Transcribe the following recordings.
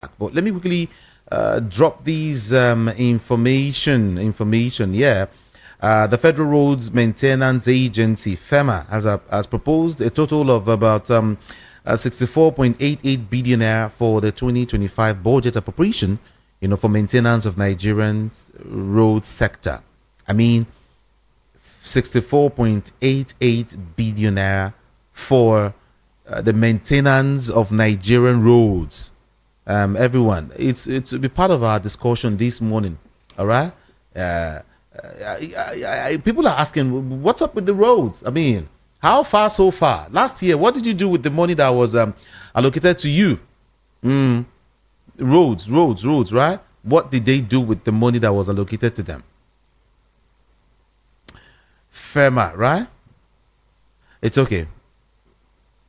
But let me quickly drop these information. Yeah. The Federal Roads Maintenance Agency (FEMA) has proposed a total of about 64.88 billion naira for the 2025 budget appropriation, for maintenance of Nigerian's road sector. I mean, 64.88 billion naira for the maintenance of Nigerian roads. Everyone, it's to be part of our discussion this morning. All right. People are asking, what's up with the roads? I mean, how far so far? Last year, what did you do with the money that was allocated to you? Roads, right? What did they do with the money that was allocated to them? FEMA, right? It's okay.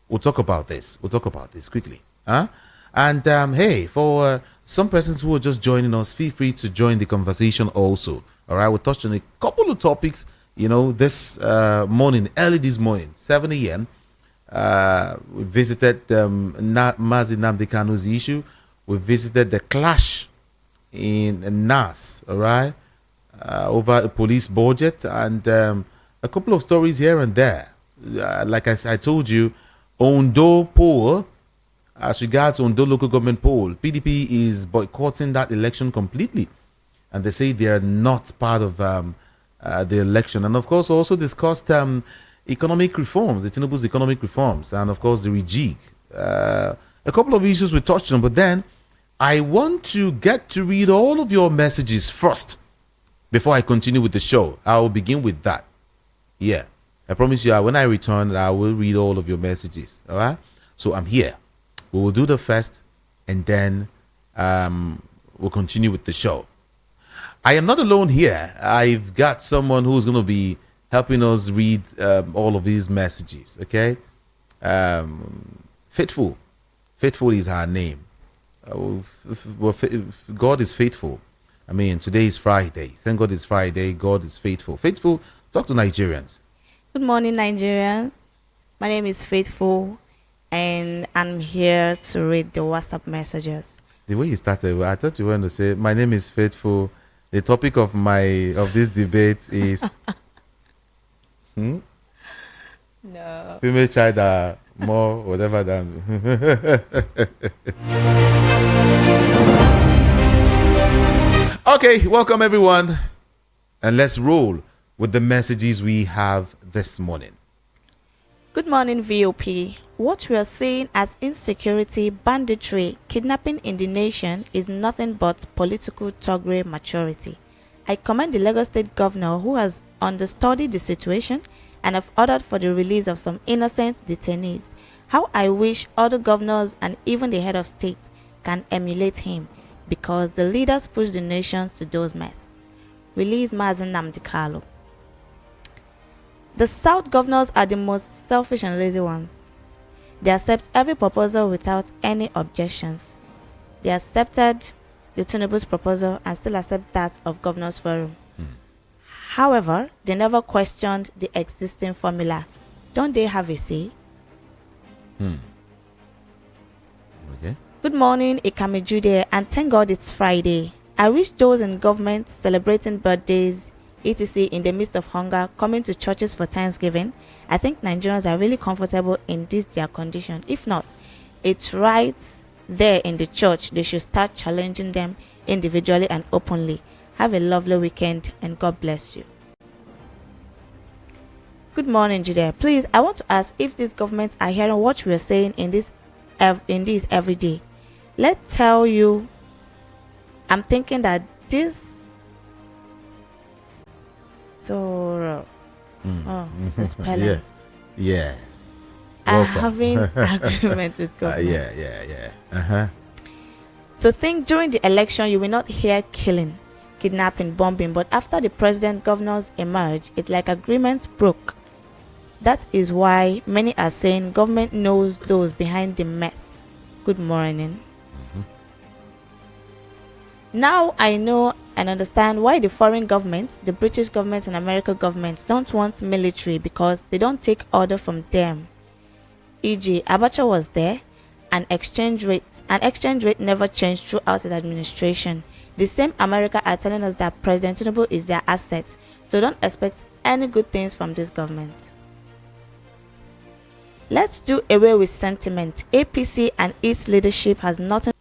We'll talk about this quickly. Huh? And hey, for some persons who are just joining us, feel free to join the conversation also. All right, we'll touch on a couple of topics, this morning, early this morning, 7 a.m. We visited Mazi Nnamdi Kanu's issue. We visited the clash in NAS, all right, over a police budget, and a couple of stories here and there. Like I told you, Ondo Poll, as regards Ondo local government poll, PDP is boycotting that election completely. And they say they are not part of the election. And of course, also discussed economic reforms, the Tinubu's economic reforms, and of course, the rejig. A couple of issues we touched on, but then I want to get to read all of your messages first before I continue with the show. I will begin with that. Yeah, I promise you, when I return, I will read all of your messages. All right? So I'm here. We will do the first, and then we'll continue with the show. I am not alone here. I've got someone who's going to be helping us read all of these messages. Okay, Faithful is her name. God is faithful. I mean, today is Friday. Thank God it's Friday. God is faithful. Faithful, talk to Nigerians. Good morning, Nigerians. My name is Faithful, and I'm here to read the WhatsApp messages. The way you started, I thought you were going to say, "My name is Faithful. The topic of this debate is No. female child are more whatever than." Okay, welcome everyone, and let's roll with the messages we have this morning. Good morning, VOP. What we are seeing as insecurity, banditry, kidnapping in the nation is nothing but political toggery maturity. I commend the Lagos State Governor who has understudied the situation and have ordered for the release of some innocent detainees. How I wish other governors and even the head of state can emulate him, because the leaders push the nations to those mess. Release Mazi Nnamdi Kanu. The South governors are the most selfish and lazy ones. They accept every proposal without any objections. They accepted the Tinubu's proposal and still accept that of Governors Forum. However, they never questioned the existing formula. Don't they have a say? Okay. Good morning, Ikame Jude, and thank God it's Friday. I wish those in government celebrating birthdays, etc. in the midst of hunger, coming to churches for Thanksgiving. I think Nigerians are really comfortable in this their condition. If not, it's right there in the church. They should start challenging them individually and openly. Have a lovely weekend and God bless you. Good morning, Judea. Please, I want to ask if these governments are hearing what we are saying in this every day. Let's tell you, I'm thinking that this the spelling. Yeah. Yes. Are having agreements with government. Yeah. So think during the election you will not hear killing, kidnapping, bombing, but after the president governors emerge, it's like agreements broke. That is why many are saying government knows those behind the mess. Good morning. Now I know and understand why the foreign governments, the British government and American governments, don't want military, because they don't take order from them. E.g., Abacha was there and exchange rate never changed throughout his administration. The same America are telling us that President Tinubu is their asset, so don't expect any good things from this government. Let's do away with sentiment. APC and its leadership has nothing.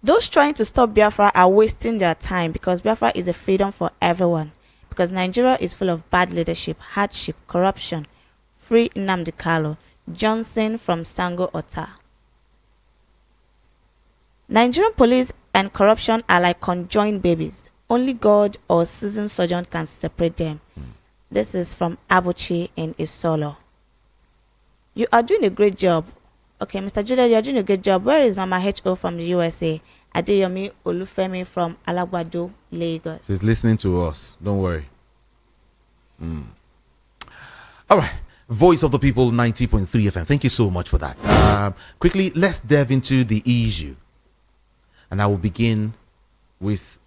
Those trying to stop Biafra are wasting their time, because Biafra is a freedom for everyone. Because Nigeria is full of bad leadership, hardship, corruption. Free Nnamdi Kanu. Johnson from Sango Ota. Nigerian police and corruption are like conjoined babies. Only God or seasoned surgeon can separate them. This is from Abuchi in Isolo. You are doing a great job. Okay, Mr. Julia, you are doing a great job. Where is Mama H.O. from the USA? Adeyomi Olufemi from Alagbado, Lagos. She's listening to us. Don't worry. All right. Voice of the People 90.3 FM. Thank you so much for that. Quickly, let's delve into the issue. And I will begin with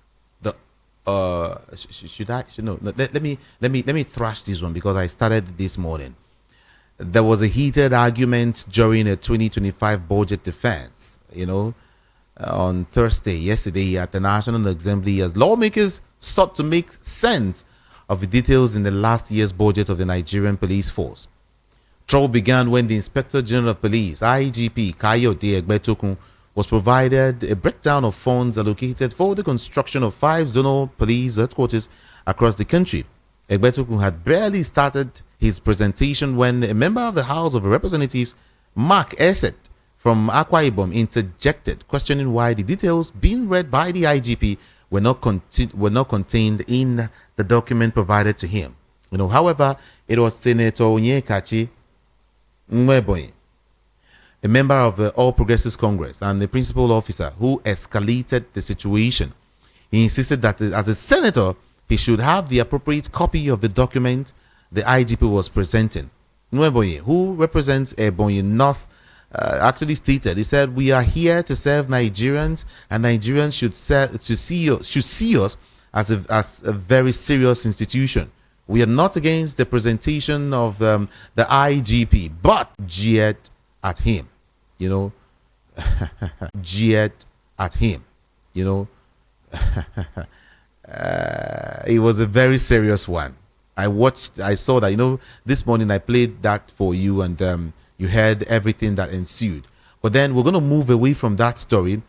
the let me thrash this one, because I started this morning. There was a heated argument during a 2025 budget defense, on Thursday, yesterday, at the National Assembly, as lawmakers sought to make sense of the details in the last year's budget of the Nigerian police force. Trouble began when the Inspector General of Police, IGP Kayode Egbetokun, was provided a breakdown of funds allocated for the construction of 5 zonal police headquarters across the country. Egbetokun had barely started his presentation when a member of the House of Representatives, Mark Esset from Akwa Ibom, interjected, questioning why the details being read by the IGP were not contained in the document provided to him. However, it was Senator Onyekachi Nweboye, a member of the All Progressives Congress and the principal officer, who escalated the situation. He insisted that as a senator, he should have the appropriate copy of the document the IGP was presenting. Nweboye, who represents Ebonyi North, actually stated, he said, "We are here to serve Nigerians, and Nigerians should see us as a very serious institution. We are not against the presentation of the IGP, but jeered at him, jeered at him, it was a very serious one. I saw that, this morning I played that for you, and you heard everything that ensued. But then we're going to move away from that story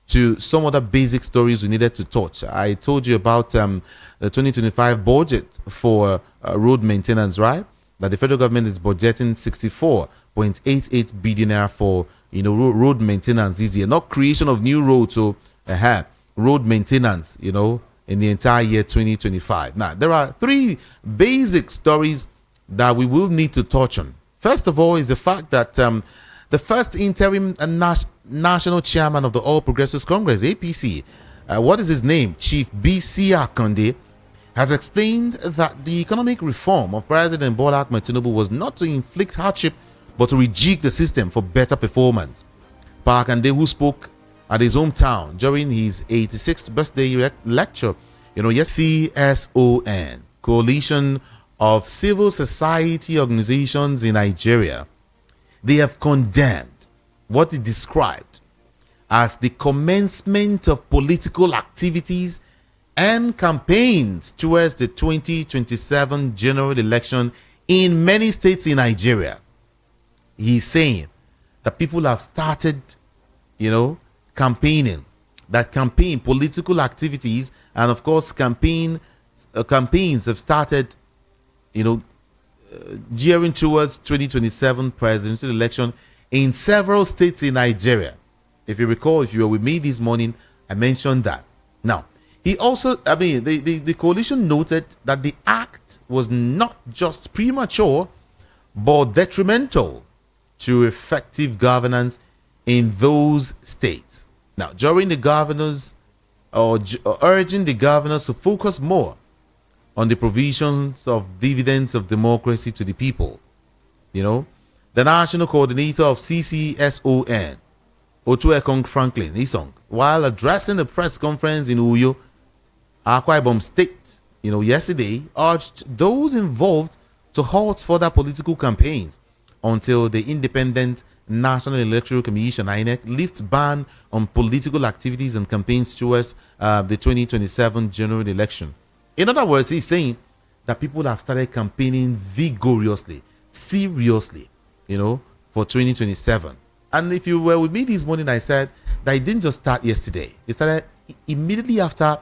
to some other basic stories we needed to touch. I told you about the 2025 budget for road maintenance, right? That the federal government is budgeting 64.88 billion naira for road maintenance this year, not creation of new roads. So road maintenance, in the entire year 2025. Now, there are 3 basic stories that we will need to touch on. First of all is the fact that the first interim national chairman of the All Progressives Congress, APC, what is his name? Chief B.C. Akande, has explained that the economic reform of President Bola Ahmed Tinubu was not to inflict hardship, but to rejig the system for better performance. Pa Akande, who spoke at his hometown during his 86th birthday lecture, CSON, Coalition of Civil Society Organizations in Nigeria, they have condemned what he described as the commencement of political activities and campaigns towards the 2027 general election in many states in Nigeria. He's saying that people have started, campaigning, political activities, and of course campaigns have started, gearing towards 2027 presidential election in several states in Nigeria. If you recall, if you were with me this morning, I mentioned that. Now, he also, the coalition noted that the act was not just premature, but detrimental to effective governance in those states. Now, during the governors, urging the governors to focus more on the provisions of dividends of democracy to the people. The national coordinator of CCSON, Otuekong Franklin Isong, while addressing a press conference in Uyo, Akwa Ibom State, yesterday, urged those involved to halt further political campaigns until the independent National Electoral Commission (INEC) lifts ban on political activities and campaigns towards the 2027 general election. In other words, he's saying that people have started campaigning vigorously, seriously, for 2027. And if you were with me this morning, I said that it didn't just start yesterday. It started immediately after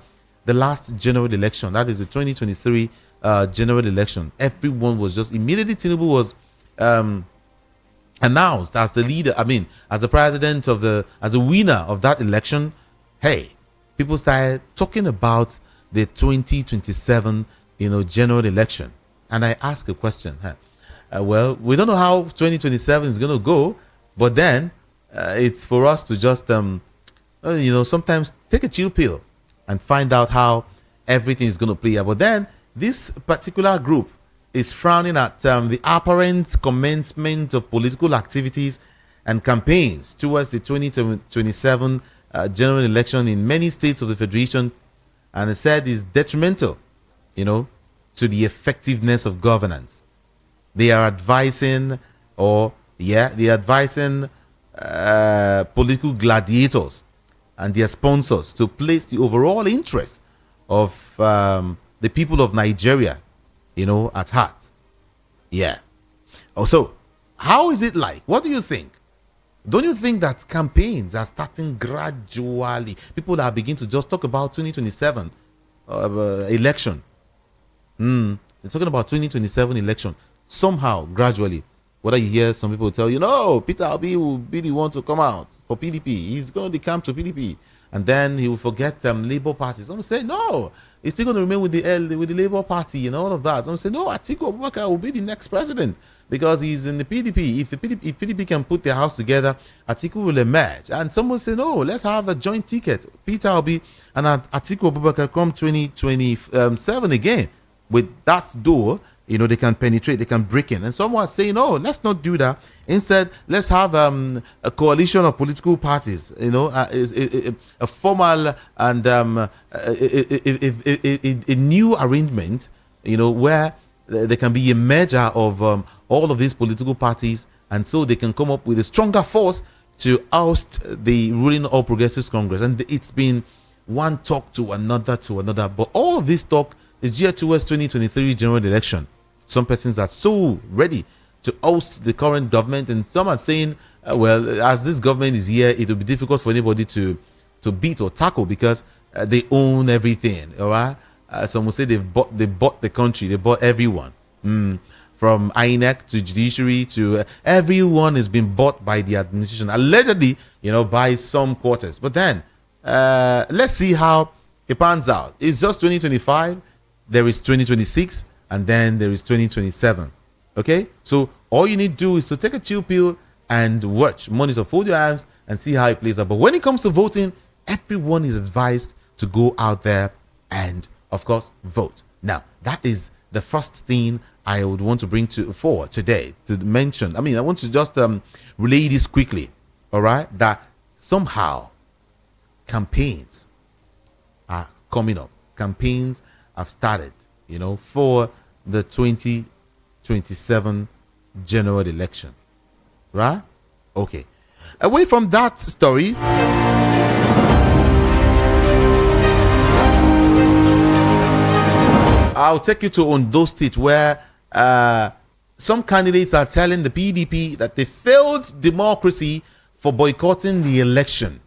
the last general election. That is the 2023 general election. Everyone was just immediately. Tinubu was announced as the leader. As the president as a winner of that election. Hey, people started talking about the 2027, general election. And I asked a question. Well, we don't know how 2027 is going to go, but then it's for us to just, sometimes take a chill pill and find out how everything is going to play out. But then this particular group is frowning at the apparent commencement of political activities and campaigns towards the 2027 general election in many states of the Federation, and it said is detrimental, to the effectiveness of governance. They are advising, political gladiators and their sponsors to place the overall interest of the people of Nigeria, at heart. Yeah. Also, how is it like? What do you think? Don't you think that campaigns are starting gradually? People are beginning to just talk about 2027 election. They're talking about 2027 election. Somehow, gradually, whether you hear some people tell you, no, Peter Obi will be the one to come out for PDP. He's going to decamp to PDP. And then he will forget Labour Party. Some say, no, he's still going to remain with the Labour Party and all of that. Some say, no, Atiku Abubakar will be the next president because he's in the PDP. If PDP can put their house together, Atiku will emerge. And someone say, no, let's have a joint ticket. Peter Obi and Atiku Abubakar come 2027 again. With that door, they can penetrate, they can break in. And someone is saying, no, let's not do that. Instead, let's have a coalition of political parties, a formal and a new arrangement, where there can be a merger of all of these political parties, and so they can come up with a stronger force to oust the ruling All Progressives Congress. And it's been one talk to another, but all of this talk is geared towards 2023 general election. Some persons are so ready to oust the current government, and some are saying, well, as this government is here, it will be difficult for anybody to beat or tackle because they own everything. All right. Some will say they bought the country, they bought everyone, from INEC to judiciary to everyone has been bought by the administration, allegedly, by some quarters. But then let's see how it pans out. It's just 2025. There is 2026, and then there is 2027. Okay, so all you need to do is to take a chill pill and watch, monitor, fold your arms, and see how it plays out. But when it comes to voting, everyone is advised to go out there and, of course, vote. Now, that is the first thing I would want to bring forward today to mention. I want to just relay this quickly. All right, that somehow campaigns are coming up. Campaigns have started, for the 2027 general election. Right? Okay. Away from that story, I'll take you to Ondo State, where some candidates are telling the PDP that they failed democracy for boycotting the election.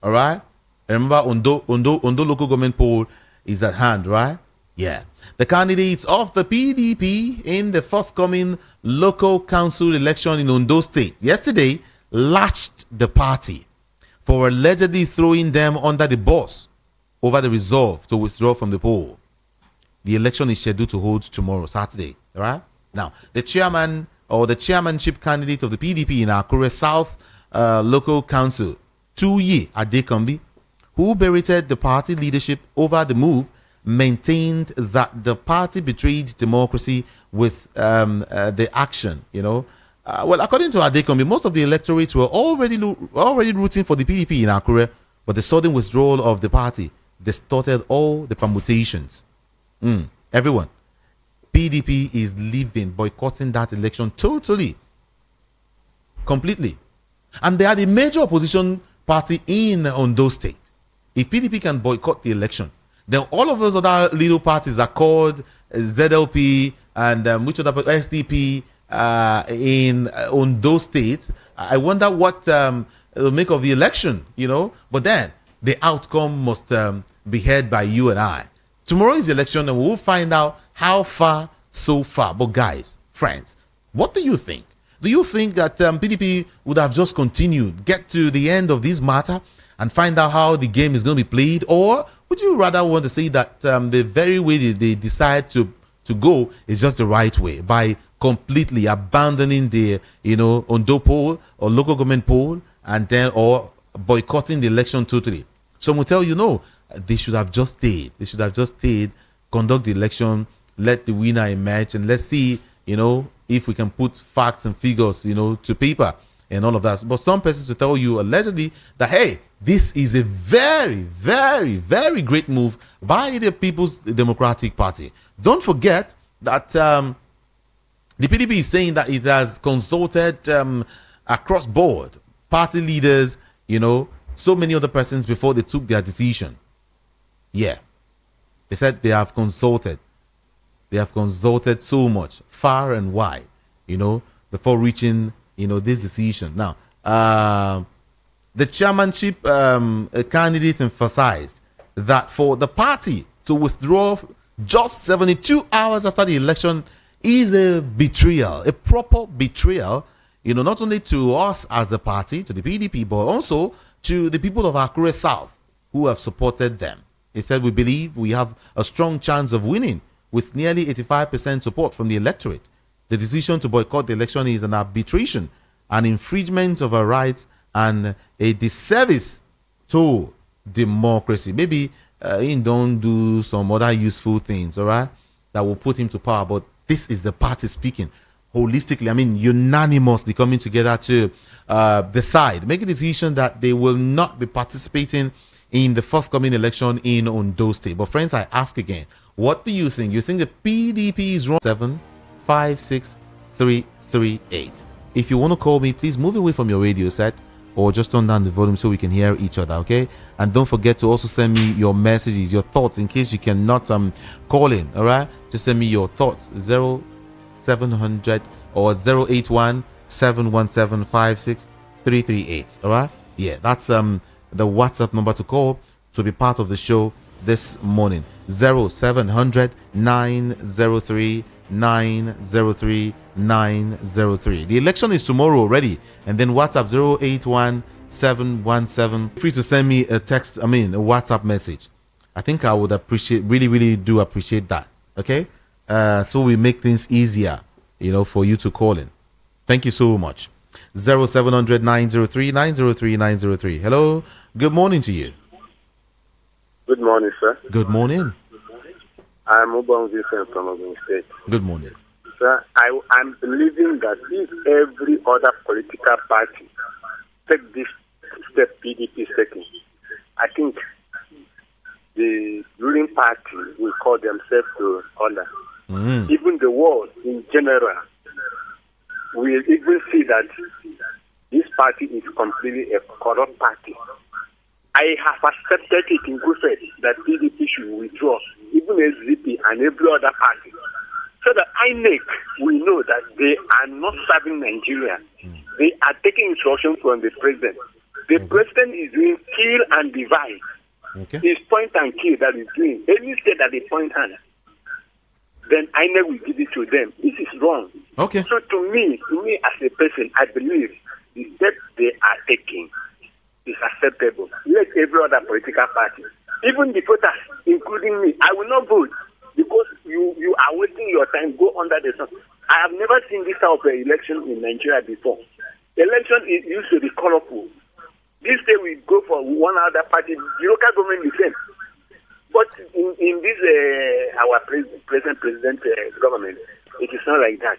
All right? Remember, Ondo local government poll is at hand, right? Yeah. The candidates of the PDP in the forthcoming local council election in Ondo State yesterday lashed the party for allegedly throwing them under the bus over the resolve to withdraw from the poll. The election is scheduled to hold tomorrow, Saturday, right? Now, the chairman or the chairmanship candidate of the PDP in Akure South local council, Tuyi Adekambi, who berated the party leadership over the move, maintained that the party betrayed democracy with the action. Well, according to Adekombi, most of the electorates were already rooting for the PDP in Akure, but the sudden withdrawal of the party distorted all the permutations. Everyone, PDP is leaving, boycotting that election totally, completely. And they are the major opposition party in Ondo State. If PDP can boycott the election, then all of those other little parties are called ZLP and which other SDP in Ondo State. I wonder what it'll make of the election, But then the outcome must be heard by you and I. Tomorrow is the election, and we'll find out how far so far. But guys, friends, what do you think? Do you think that PDP would have just continued, get to the end of this matter, and find out how the game is going to be played? Or would you rather want to say that the very way they decide to go is just the right way, by completely abandoning the Ondo poll or local government poll, and then or boycotting the election totally? Some will tell you no, they should have just stayed. They should have just stayed, conduct the election, let the winner emerge, and let's see if we can put facts and figures to paper and all of that. But some persons will tell you allegedly that, hey, this is a very, very, very great move by the People's Democratic Party. Don't forget that the PDP is saying that it has consulted across board party leaders, so many other persons before they took their decision. Yeah, they said they have consulted. They have consulted so much, far and wide, before reaching, this decision. Now, the chairmanship candidate emphasized that for the party to withdraw just 72 hours after the election is a betrayal, a proper betrayal, not only to us as a party, to the PDP, but also to the people of Akure South who have supported them. He said, we believe we have a strong chance of winning with nearly 85% support from the electorate. The decision to boycott the election is an arbitration, an infringement of our rights, and a disservice to democracy. Maybe he don't do some other useful things, all right, that will put him to power. But this is the party speaking holistically, unanimously coming together to decide, make a decision that they will not be participating in the forthcoming election in Ondo State. But friends, I ask again, what do you think? You think the PDP is wrong? 756-338. If you want to call me, please move away from your radio set or just turn down the volume so we can hear each other, okay? And don't forget to also send me your messages, your thoughts, in case you cannot call in, all right? Just send me your thoughts, 0700 or 081-717-56338, all right? Yeah, that's the WhatsApp number to call to be part of the show this morning. 0700 903 903 903. The election is tomorrow already, and then WhatsApp 081-717. Free to send me a text, a WhatsApp message. I think I would appreciate, really do appreciate that. Okay, so we make things easier, for you to call in. Thank you so much. 0700 903 903 903. Hello, good morning to you. Good morning, sir. Good morning. I'm Ondo Vincent from Ogun State. Good morning. Sir, I'm believing that if every other political party take this step PDP is taking, I think the ruling party will call themselves to order. Even the world in general will even see that this party is completely a corrupt party. I have accepted it in good faith that PDP should withdraw, even SDP and every other party, so that INEC will know that they are not serving Nigeria. They are taking instructions from the president. The president is doing kill and divide. Okay. It's point and kill that is doing. Any state that they point hand, then INEC will give it to them. This is wrong. Okay. So to me as a person, I believe the step they are taking is acceptable. Let every other political party, even the voters, including me, I will not vote because you are wasting your time. Go under the sun. I have never seen this type of election in Nigeria before. Election is used to be colorful. This day we go for one other party. The local government is the same. But in this our present government, it is not like that.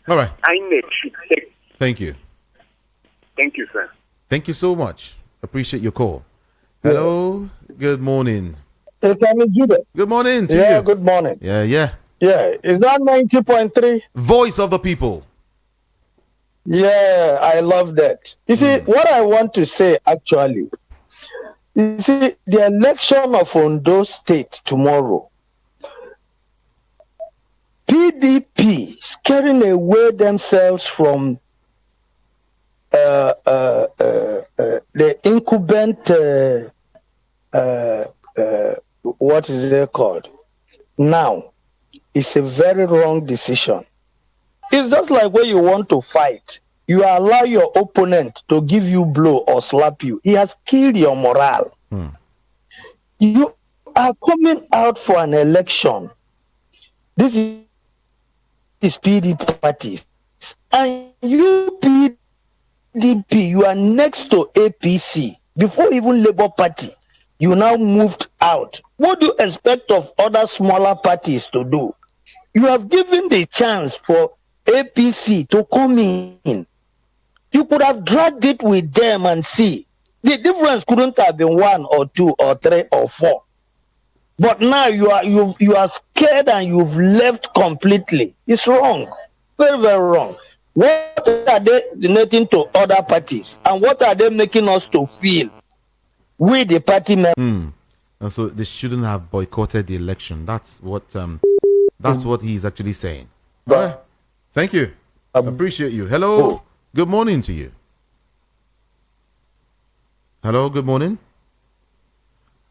All right. INEC should take. Thank you. Thank you, sir. Thank you so much. Appreciate your call. Hello. Good morning. Good morning to you. Yeah, good morning. Yeah. Yeah, is that 90.3? Voice of the people. Yeah, I love that. You see, what I want to say actually, you see, the election of Ondo State tomorrow, PDP scaring away themselves from the incumbent, what is it called? Now, it's a very wrong decision. It's just like when you want to fight, you allow your opponent to give you blow or slap you. He has killed your morale. You are coming out for an election. This is PDP parties. And you PDP, you are next to APC. Before even Labour Party, you now moved out. What do you expect of other smaller parties to do? You have given the chance for APC to come in. You could have dragged it with them and see. The difference couldn't have been 1 or 2 or 3 or 4. But now you are scared and you've left completely. It's wrong. Very, very wrong. What are they donating to other parties? And what are they making us to feel? We, the party members. And so they shouldn't have boycotted the election. That's what he's actually saying. All right. Thank you. Appreciate you. Hello. Good morning to you. Hello. Good morning.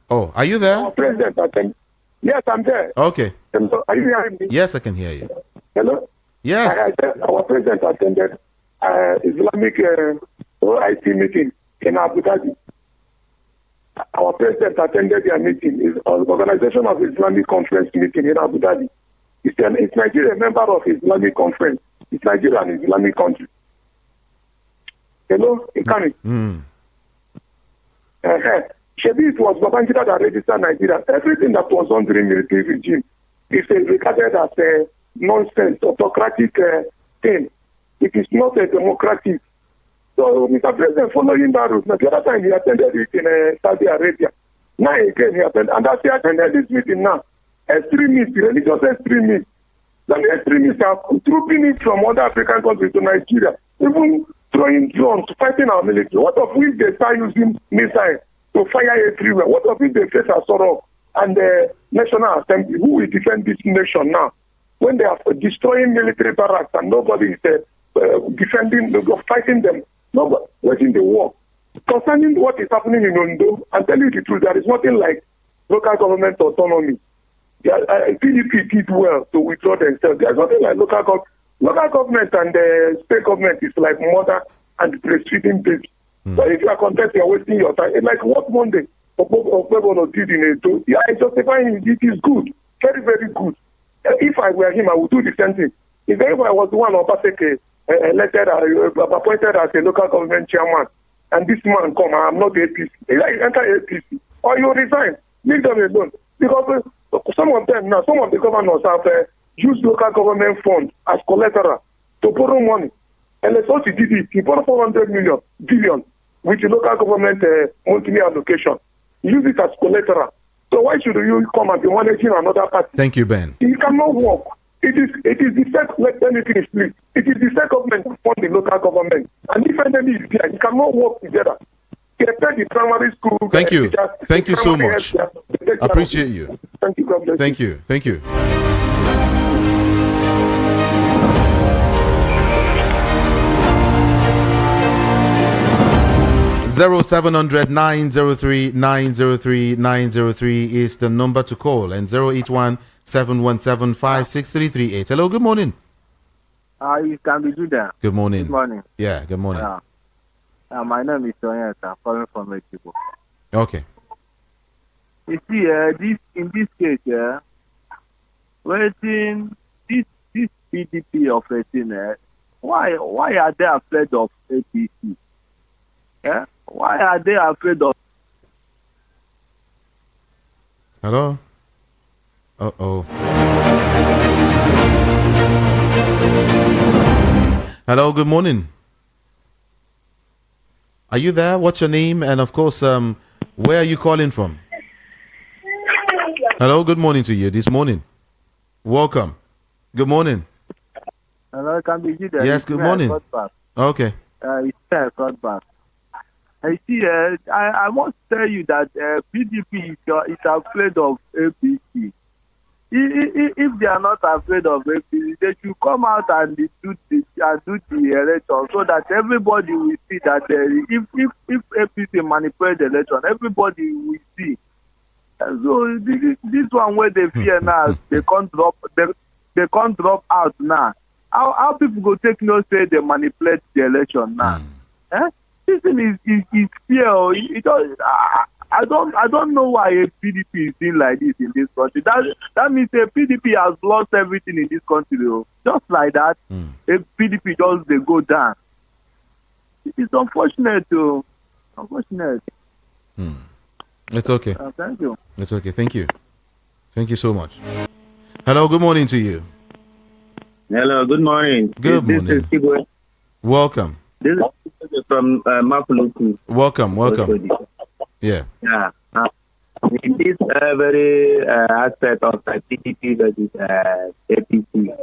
Oh, are you there? President, yes, I'm there. Okay. Hello, are you hearing me? Yes, I can hear you. Hello? Yes. Our president attended Islamic OIC meeting in Abu Dhabi. Our president attended their meeting. It's an Organization of Islamic Conference meeting in Abu Dhabi. It's Nigeria, a member of Islamic Conference. It's Nigeria an Islamic country. Hello? Ikani? Shebi, it was Babangida that registered Nigeria. Everything that was done during military regime is regarded as a nonsense, autocratic thing. It is not a democratic. So, Mr. President, following that route, the other time he attended it in Saudi Arabia. Now again he attended, and as he attended this meeting now, extremists, religious extremists, the extremists are trooping it from other African countries to Nigeria, even throwing drones, fighting our military. What of if they start using missiles to fire everywhere? What of if they face Asoro and the National Assembly? Who will defend this nation now? When they are destroying military barracks and nobody is defending, fighting them, nobody waging the war. Concerning what is happening in Ondo, I'm telling you the truth, there is nothing like local government autonomy. PDP did well to withdraw themselves. There's nothing like local government and state government is like mother and breastfeeding baby. So if you are contesting, you're wasting your time. It's like what Monday Ogbegbono did in Edo. Yeah, I justify it is good. Very, very good. If I were him, I would do the same thing. If I was the one Obaseke elected, appointed as a local government chairman, and this man come, I'm not the APC. Enter APC. Or you resign. Leave them alone. Because some of the governors have used local government funds as collateral to borrow money. And let's also did it. He borrowed 400 billion with the local government monthly allocation. Use it as collateral. So why should you come and be managing another party? Thank you, Ben. It cannot work. It is the state, let me finish, please. It is the state government that fund the local government. And if enemy is there, it cannot work together. The primary school. Thank you. Thank you so much. Appreciate you. Thank you. God bless Thank you. Thank you. Zero 700-903-903-903 is the number to call, and 081-717-56338. Hello, good morning. You can be Judah. Good morning. Good morning. Yeah, good morning. My name is Toyota. I'm calling from Mexico. Okay. You see, in this case, waiting this PDP of 18, why are they afraid of APC? Why are they afraid of? Hello? Uh-oh. Hello, good morning. Are you there? What's your name? And of course, where are you calling from? Hello, good morning to you this morning. Welcome. Good morning. Hello, can be Judah. Yes, good morning. Okay. It's a cutback. I see. I must tell you that PDP is afraid of APC. If they are not afraid of APC, they should come out and do the election so that everybody will see that if APC manipulate the election, everybody will see. So this one where they fear now, they can't drop out now. How people go take no say they manipulate the election now? This thing is fear. I don't know why a PDP is doing like this in this country. That means a PDP has lost everything in this country. Just like that, a PDP just they go down. It's unfortunate too. Unfortunate. It's okay. Thank you. It's okay. Thank you. Thank you so much. Hello. Good morning to you. Hello. Good morning. Good morning. This is Sigwe. Welcome. This is from Mapuluku. Welcome. Yeah. Yeah. In this very aspect of PDP versus APC,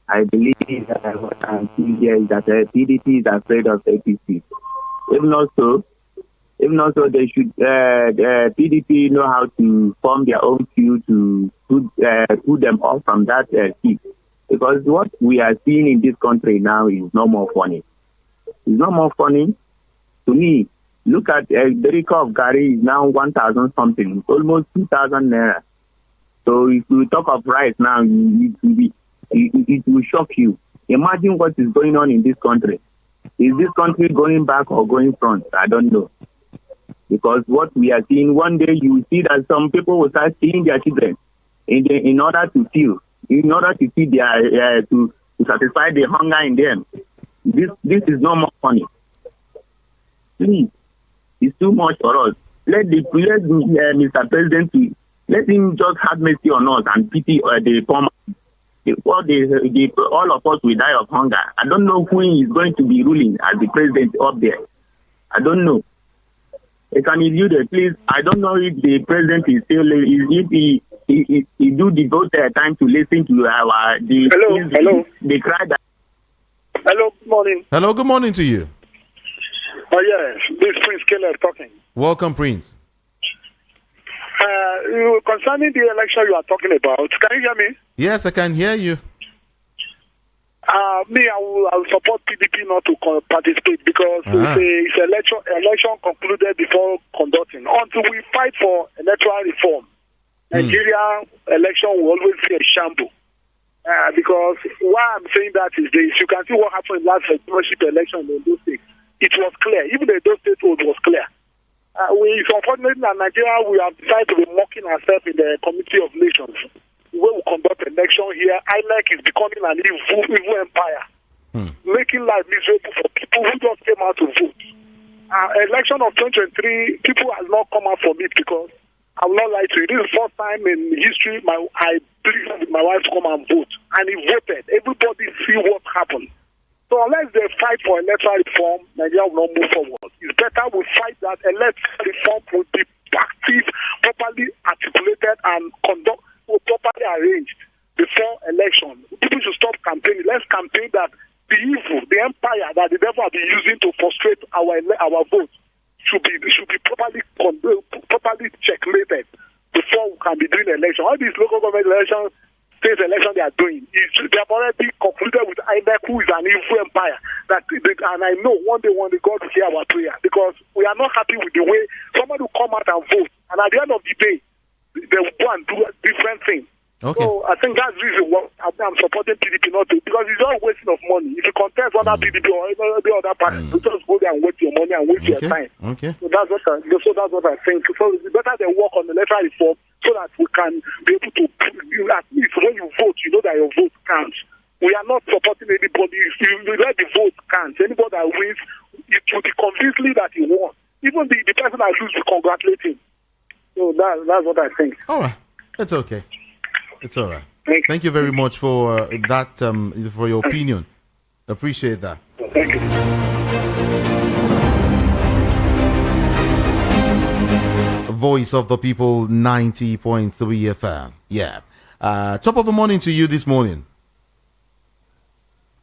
I believe what I'm seeing here is that PDP is afraid of APC. If not so, they should PDP know how to form their own queue to put them off from that seat. Because what we are seeing in this country now is no more funny. It's not more funny to me. Look at the rico of Gary is now 1,000 something, almost 2,000 naira. So if we talk of rice now, it will shock you. Imagine what is going on in this country. Is this country going back or going front? I don't know. Because what we are seeing, one day you will see that some people will start stealing their children in order to feed their to satisfy the hunger in them. This is no more funny. Please, it's too much for us. Let Mr. President, let him just have mercy on us and pity the poor. All of us will die of hunger. I don't know who is going to be ruling as the president up there. I don't know. Can you do that, please? I don't know if the president is still, if he do devote time to listen to Hello. the cry that. Hello, good morning. Hello. Good morning to you. Oh, yes, this is Prince Keller talking. Welcome, Prince. Concerning the election you are talking about, can you hear me? Yes, I can hear you. I will support PDP not to participate because it's election concluded before conducting. Until we fight for electoral reform, Nigeria election will always be a shambles. Because why I'm saying that is this: you can see what happened in last governorship election in those states. It was clear. Even the those states was clear. It's unfortunate that Nigeria we have decided to be mocking ourselves in the Committee of Nations. Where we conduct election here, INEC is becoming an evil empire, making life miserable for people who just came out to vote. Election of 2023, people have not come out from it because I will not lie to you. This is the first time in history I pleaded with my wife to come and vote, and he voted. Everybody see what happened. So unless they fight for electoral reform, Nigeria will not move forward. It's better we fight that electoral reform will be active, properly articulated, and properly arranged before election. People should stop campaigning. Let's campaign that the evil, the empire that the devil has been using to frustrate our vote should be properly checkmated before we can be doing election. All these local government elections, state election they are doing, they have already concluded with INEC, who is an evil empire. And I know one day God will hear our prayer, because we are not happy with the way somebody will come out and vote, and at the end of the day, they will go and do a different thing. Okay. So I think that's the reason why I'm supporting PDP not to, because it's all wasting of money. If you contest other PDP or any other party, you just go there and waste your money and waste your time. Okay. So that's what I think. So it's better they work on the electoral reform so that we can be able to, at least when you vote, you know that your vote counts. We are not supporting anybody. If you let the vote count, anybody that wins, it will be convincingly that he won. Even the person that loses, we congratulate him. So that's what I think. All right. It's okay. It's all right. Thank you very much for that, for your opinion. Appreciate that. Thank you. Voice of the People, 90.3 FM. Yeah. Top of the morning to you this morning.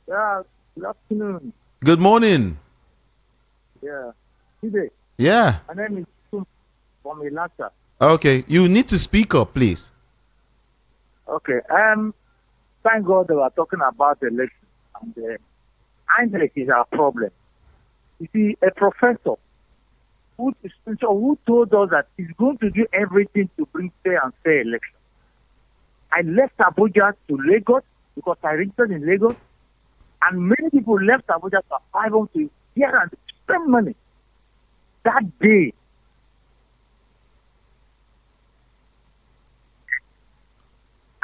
Yeah, good afternoon. Good morning. Yeah. Today, Yeah. my name is Tum from Ilata. Okay. You need to speak up, please. Okay. Thank God they were talking about the election. And INEC is our problem. You see, a professor who told us that he's going to do everything to bring fair and fair election. I left Abuja to Lagos because I registered in Lagos, and many people left Abuja to apply home to here and spend money. That day,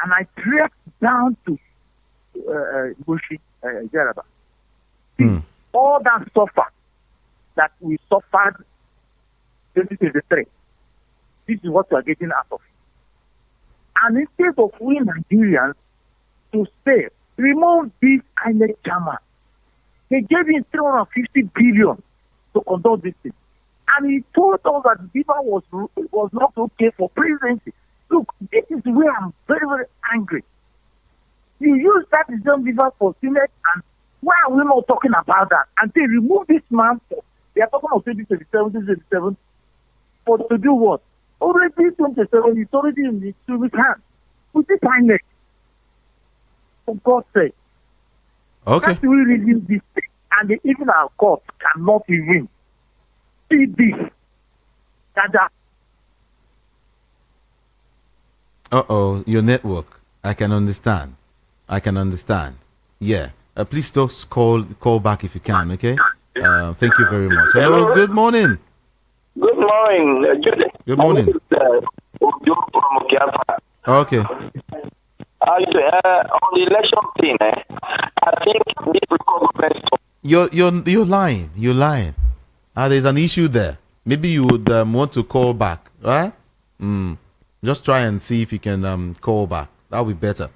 and I trekked down to Bushi, Jaraba. All that suffer that we suffered 2023, this is what we are getting out of it. And instead of we Nigerians to say, remove this INEC chairman, they gave him 350 billion to conduct this thing. And he told us that Viva was not okay for presidency. Look, this is where I'm very, very angry. You use that John Viva for Senate, and why are we not talking about that? And they remove this man. They are talking about 2027, for to do what? Already 2027 is already in the civic hand. With this INEC. For God's sake. Okay. That's the reason this thing. And even our court cannot even see this. That Uh-oh, your network. I can understand. Yeah. Please just call back if you can, okay? Thank you very much. Hello, good morning. Good morning. Good morning. Okay. On the election thing, I think this government. You're lying. You're lying. There's an issue there. Maybe you would want to call back, right? Just try and see if you can call back. That'll be better.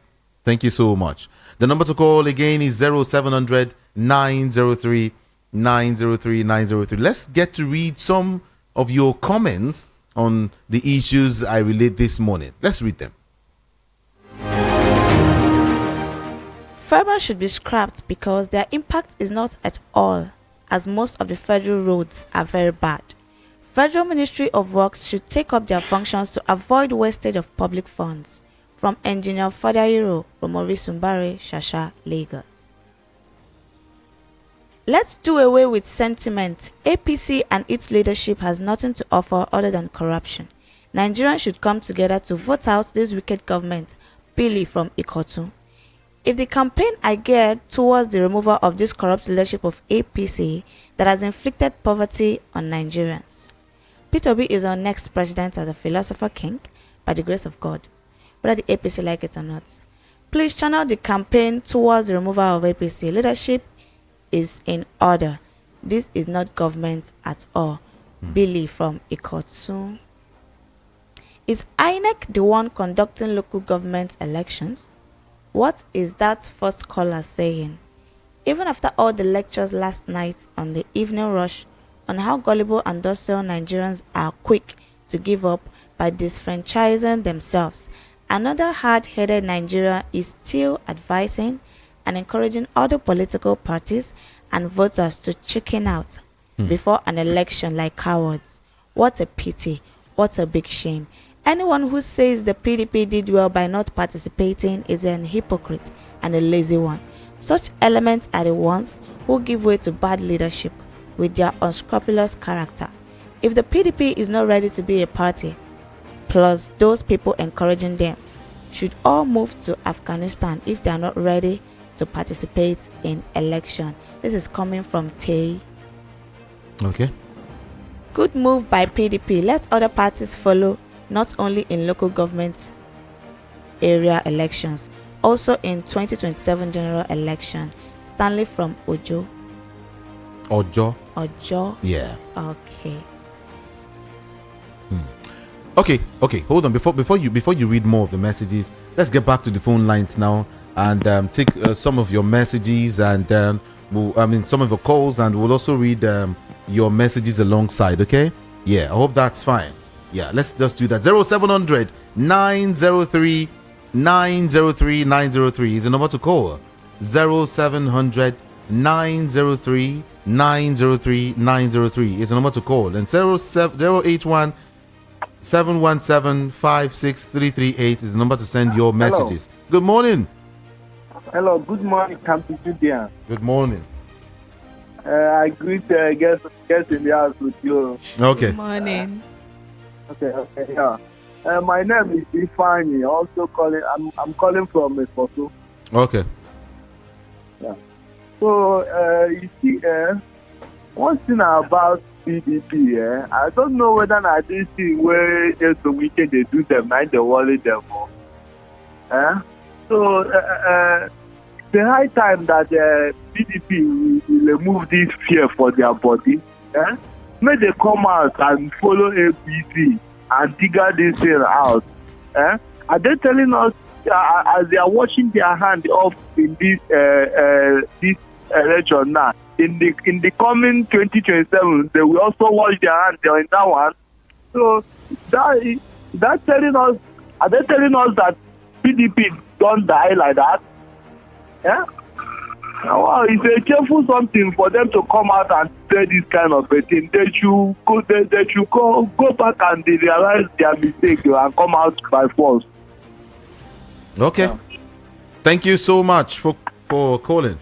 Thank you so much. The number to call again is 0700 903 903 903. Let's get to read some of your comments on the issues I relayed this morning. Let's read them. FEMA should be scrapped because their impact is not at all, as most of the federal roads are very bad. Federal Ministry of Works should take up their functions to avoid wastage of public funds. From Engineer Fadayiro, Romori Sumbare, Shasha, Lagos. Let's do away with sentiment. APC and its leadership has nothing to offer other than corruption. Nigerians should come together to vote out this wicked government. Billy from Ikotu. If the campaign are geared towards the removal of this corrupt leadership of APC that has inflicted poverty on Nigerians. Peter B is our next president as a philosopher king by the grace of God, whether the APC like it or not. Please channel the campaign towards the removal of APC. Leadership is in order. This is not government at all. Billy from Ikotu. Is INEC the one conducting local government elections? What is that first caller saying? Even after all the lectures last night on the evening rush on how gullible and docile Nigerians are quick to give up by disfranchising themselves, another hard-headed Nigeria is still advising and encouraging other political parties and voters to chicken out before an election like cowards. What a pity. What a big shame. Anyone who says the PDP did well by not participating is an hypocrite and a lazy one. Such elements are the ones who give way to bad leadership with their unscrupulous character. If the PDP is not ready to be a party, plus those people encouraging them, should all move to Afghanistan if they are not ready to participate in election. This is coming from Tay. Okay. Good move by PDP. Let other parties follow, not only in local government area elections, also in 2027 general election. Stanley from Ojo. Ojo. Yeah. Okay. Okay. Hold on. Before you read more of the messages, let's get back to the phone lines now and take some of your messages and some of your calls, and we'll also read your messages alongside. Okay? Yeah. I hope that's fine. Yeah. Let's just do that. 0700 903 903 903 is the number to call. 0700 903 903 903 is the number to call, and 081 717 56338 is the number to send your messages. Hello. Good morning. Hello, good morning, Campus Julian. Good morning. I greet guests in the house with you. Okay. Good morning. Okay, yeah. My name is Ifani. Also calling. I'm calling from Mefoto. Okay. Yeah. So you see, one thing about PDP, I don't know whether I did see where there's the weekend they do them, night they worry them. So the high time that PDP will remove this fear for their body. May they come out and follow APC and figure this thing out. Are they telling us as they are washing their hand off in this election now? In the coming 2027, they will also wash their hands in that one. So that telling us, are they telling us that PDP don't die like that? Yeah. Well, it's a careful something for them to come out and say this kind of a thing. They should go back and they realize their mistake and come out by force. Okay. Yeah. Thank you so much for calling.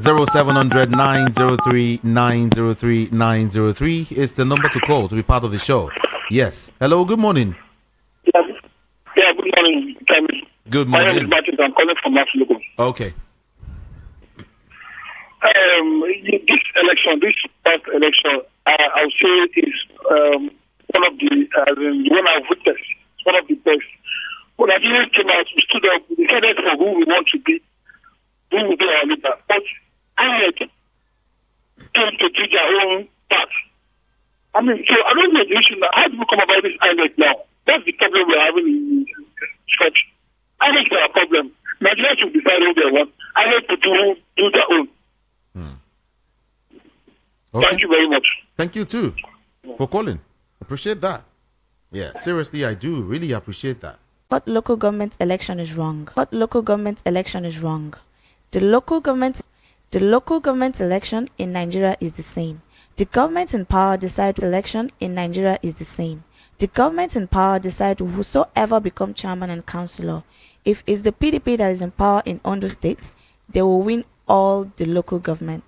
0700 903 903 903 is the number to call to be part of the show. Yes. Hello, good morning. Yeah, good morning, Kevin. Good morning. My name is Martin. I'm calling from Africa. Okay. This election, this past election, I would say is one of the one I've witnessed. It's one of the best. When Nigerians came out, we stood up, we decided for who we want to be, who will be our leader. But INEC came to do their own part. I mean, so I don't know the issue now. How do we come about this INEC now? That's the problem we're having in church. INEC is our problem. Nigerians should decide who they want. INEC to do their own. Okay. Thank you very much. Thank you too for calling. Appreciate that. Yeah, seriously, I do really appreciate that. What local government election is wrong? What local government election is wrong? The local government election in Nigeria is the same. The government in power decide election in Nigeria is the same. The government in power decide whosoever become chairman and councillor. If it's the PDP that is in power in Ondo State, they will win all the local government.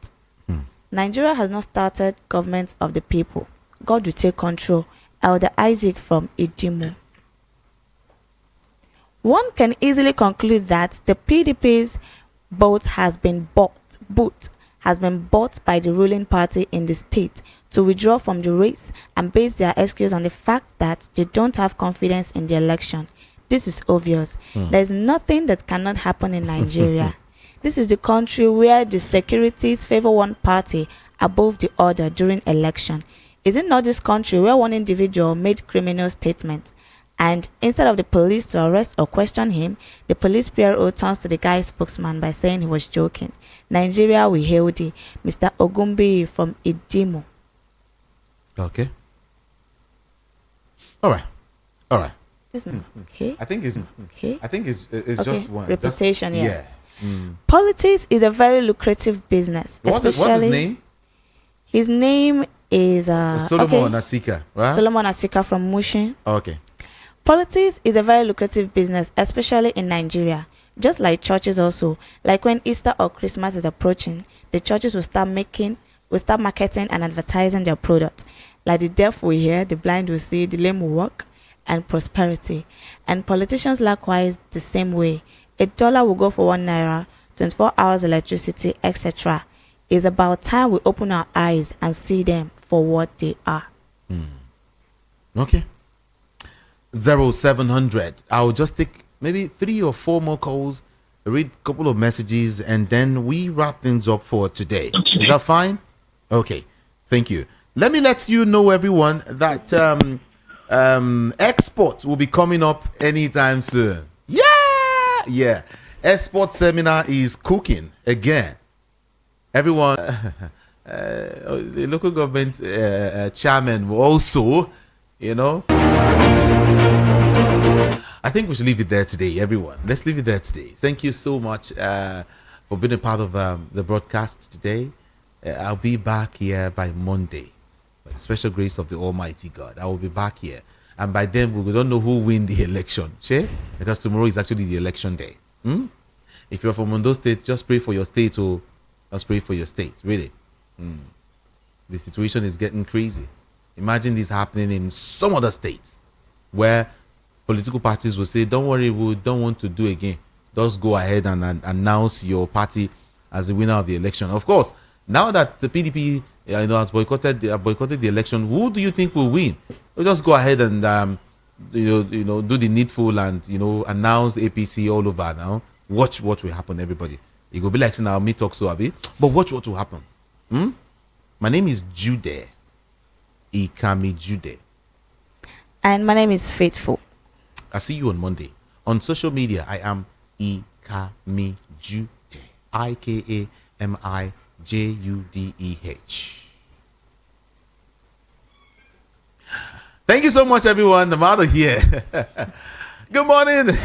Nigeria has not started government of the people. God will take control. Elder Isaac from Ijimu. One can easily conclude that the PDP's vote has been bought by the ruling party in the state to withdraw from the race and base their excuse on the fact that they don't have confidence in the election. This is obvious. There is nothing that cannot happen in Nigeria. This is the country where the securities favor one party above the other during election. Is it not this country where one individual made criminal statements and instead of the police to arrest or question him, the police PRO turns to the guy's spokesman by saying he was joking? Nigeria we hail thee, Mr. Ogumbi from Ijimu. Okay. All right. Okay. I think it's okay. I think it's okay. just one reputation. Just, yes. Yeah. Politics is a very lucrative business. What's his name? His name is Solomon Asika, right? Solomon Asika from Mushin. Okay. Politics is a very lucrative business, especially in Nigeria. Just like churches also. Like when Easter or Christmas is approaching, the churches will start marketing and advertising their products. Like the deaf will hear, the blind will see, the lame will walk, and prosperity. And politicians likewise the same way. $1 will go for 1 naira, 24 hours electricity, etc. It's about time we open our eyes and see them for what they are. Okay. 0700. I'll just take maybe 3 or 4 more calls, read a couple of messages, and then we wrap things up for today. Is that fine? Okay. Thank you. Let me let you know, everyone, that exports will be coming up anytime soon. Yeah. Export seminar is cooking again. Everyone, the local government chairman will also, I think we should leave it there today, everyone. Let's leave it there today. Thank you so much for being a part of the broadcast today. I'll be back here by Monday. By the special grace of the Almighty God, I will be back here. And by then, we don't know who win the election, okay? Because tomorrow is actually the election day. If you're from Ondo State, just pray for your state, or just pray for your state, really. The situation is getting crazy. Imagine this happening in some other states where political parties will say, don't worry, we don't want to do again. Just go ahead and announce your party as the winner of the election. Of course, now that the PDP has boycotted the election, who do you think will win? We'll just go ahead and do the needful and announce APC all over now. Watch what will happen, everybody. It will be like saying I'll meet talk so Abi, but watch what will happen. My name is Jude. Ikami Jude. And my name is Faithful. I'll see you on Monday. On social media, I am Ikami Jude. IKAMIJUDEH. Thank you so much, everyone. I'm out of here. Good morning.